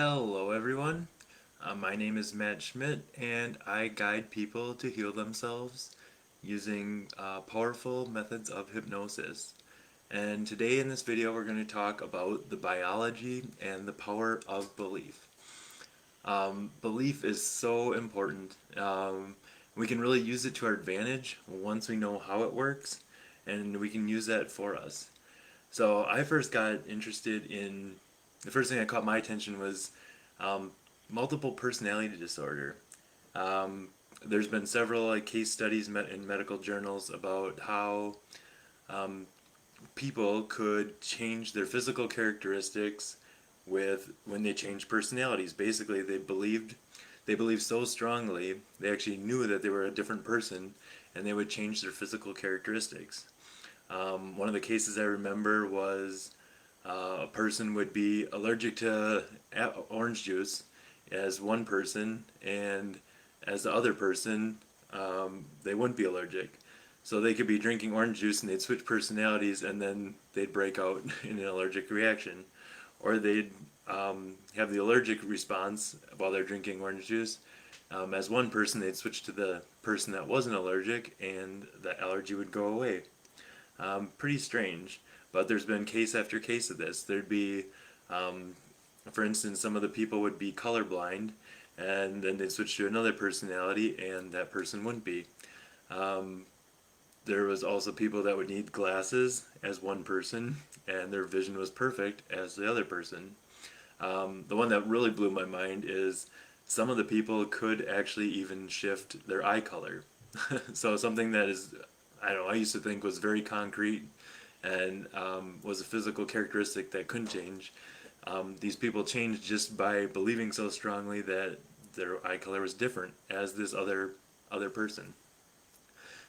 Hello, everyone. My name is Matt Schmidt, and I guide people to heal themselves using powerful methods of hypnosis. And today in this video, we're going to talk about the biology and the power of belief. Belief is so important. We can really use it to our advantage once we know how it works, and we can use that for us. So I first got interested in the first thing that caught my attention was um, multiple personality disorder. Um, there's been several case studies in medical journals about how um, people could change their physical characteristics with when they change personalities. Basically, they believed so strongly they actually knew that they were a different person, and they would change their physical characteristics. One of the cases I remember was a person would be allergic to orange juice as one person, and as the other person, they wouldn't be allergic. So they could be drinking orange juice and they'd switch personalities, and then they'd break out in an allergic reaction. Or they'd have the allergic response while they're drinking orange juice. As one person, they'd switch to the person that wasn't allergic, and the allergy would go away. Pretty strange, but there's been case after case of this. There'd be, um, for instance, some of the people would be colorblind, and then they'd switch to another personality, and that person wouldn't be. Um, there was also people that would need glasses as one person, and their vision was perfect as the other person. The one that really blew my mind is some of the people could actually even shift their eye color. So something that is, I don't know, I used to think was very concrete and was a physical characteristic that couldn't change. These people changed just by believing so strongly that their eye color was different as this other person.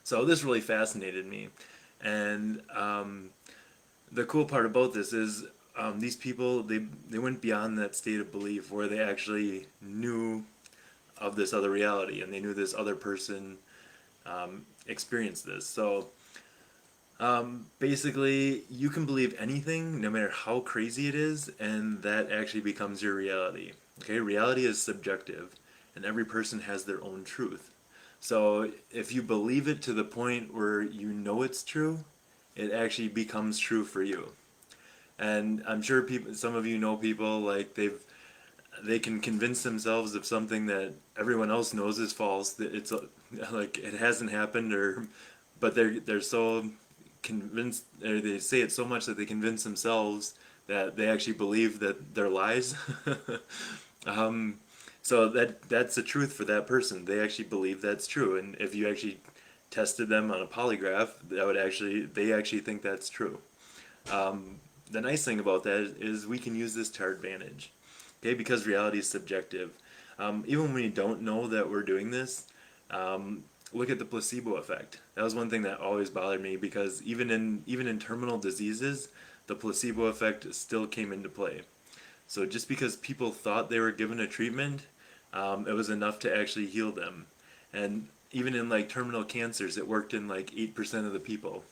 So this really fascinated me, and the cool part about this is these people they went beyond that state of belief where they actually knew of this other reality, and they knew this other person experienced this. So basically, you can believe anything, no matter how crazy it is, and that actually becomes your reality. Okay, reality is subjective, and every person has their own truth. So if you believe it to the point where you know it's true, it actually becomes true for you. And I'm sure people, some of you know people like they can convince themselves of something that everyone else knows is false. That it's like it hasn't happened, or but they're so convinced, or they say it so much that they convince themselves that they actually believe that they're lies. um, so that's the truth for that person. They actually believe that's true, and if you actually tested them on a polygraph, that would actually they actually think that's true. The nice thing about that is we can use this to our advantage, okay? Because reality is subjective. Even when we don't know that we're doing this, look at the placebo effect. That was one thing that always bothered me because even in terminal diseases, the placebo effect still came into play. So just because people thought they were given a treatment, it was enough to actually heal them. And even in like terminal cancers, it worked in like 8% of the people.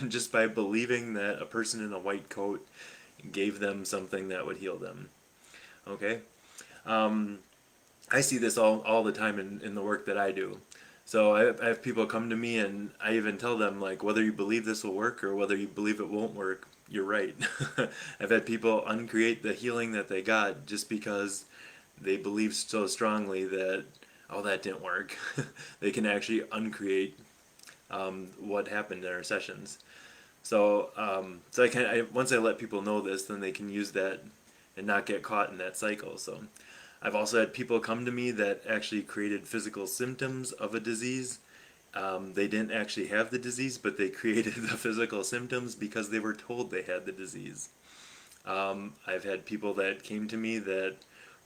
Just by believing that a person in a white coat gave them something that would heal them. Okay? Um, I see this all the time in the work that I do. So I have people come to me, and I even tell them, like, whether you believe this will work or whether you believe it won't work, you're right. I've had people uncreate the healing that they got just because they believe so strongly that, oh, that didn't work. They can actually uncreate what happened in our sessions. So once I let people know this, then they can use that and not get caught in that cycle. So I've also had people come to me that actually created physical symptoms of a disease. They didn't actually have the disease, but they created the physical symptoms because they were told they had the disease. I've had people that came to me that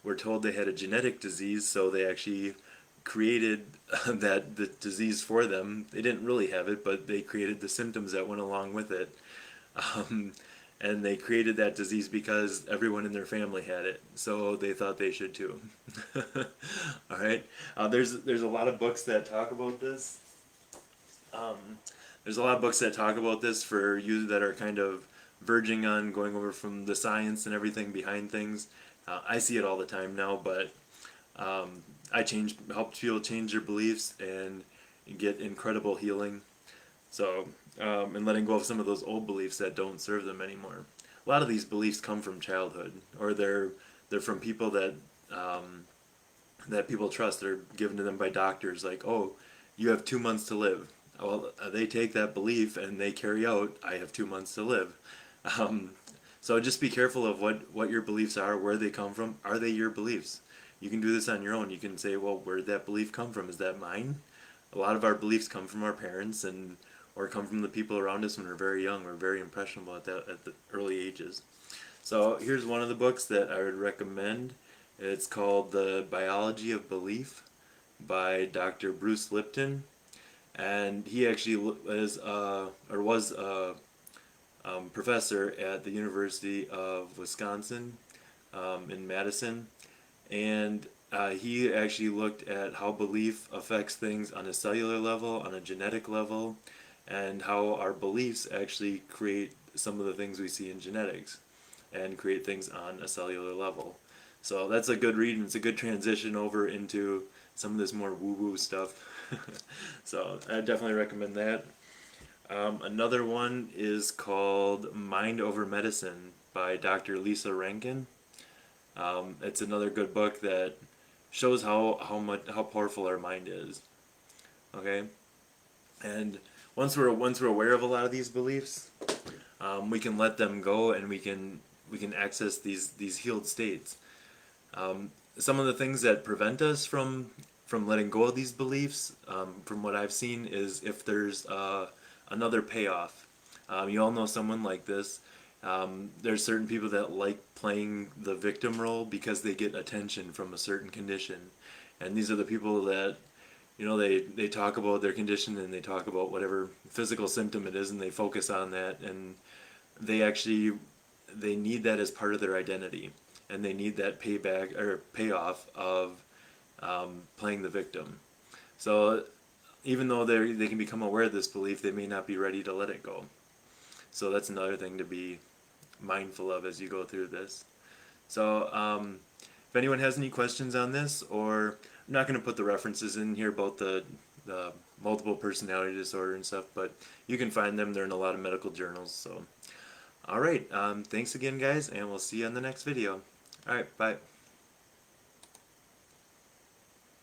were told they had a genetic disease, so they actually created that the disease for them. They didn't really have it, but they created the symptoms that went along with it. Um, and they created that disease because everyone in their family had it, so they thought they should too. All right. There's a lot of books that talk about this. Um, there's a lot of books that talk about this for you that are kind of verging on going over from the science and everything behind things. I see it all the time now, but I help people change their beliefs and get incredible healing. So, and letting go of some of those old beliefs that don't serve them anymore. A lot of these beliefs come from childhood, or they're from people that people trust. They're given to them by doctors, like, oh, you have 2 months to live. Well, they take that belief and they carry out, I have 2 months to live. Um, so just be careful of what your beliefs are, where they come from. Are they your beliefs? You can do this on your own. You can say, well, where did that belief come from? Is that mine? A lot of our beliefs come from our parents and or come from the people around us when we're very young. We're very impressionable at the early ages. So here's one of the books that I would recommend. It's called The Biology of Belief by Dr. Bruce Lipton, and he actually is or was a professor at the University of Wisconsin in Madison, and he actually looked at how belief affects things on a cellular level, on a genetic level, and how our beliefs actually create some of the things we see in genetics and create things on a cellular level. So that's a good read, and it's a good transition over into some of this more woo-woo stuff. So I definitely recommend that. Another one is called Mind Over Medicine by Dr. Lisa Rankin. It's another good book that shows how powerful our mind is. Okay, and once we're aware of a lot of these beliefs, we can let them go, and we can access these healed states. Some of the things that prevent us from letting go of these beliefs, from what I've seen, is if there's another payoff. You all know someone like this. There's certain people that like playing the victim role because they get attention from a certain condition, and these are the people that, they talk about their condition, and they talk about whatever physical symptom it is, and they focus on that, and they need that as part of their identity, and they need that payback or payoff of playing the victim. So even though they can become aware of this belief, they may not be ready to let it go. So that's another thing to be mindful of as you go through this. So if anyone has any questions on this, or I'm not going to put the references in here about the multiple personality disorder and stuff, but you can find them. They're in a lot of medical journals. So, all right. Thanks again, guys, and we'll see you on the next video. All right. Bye.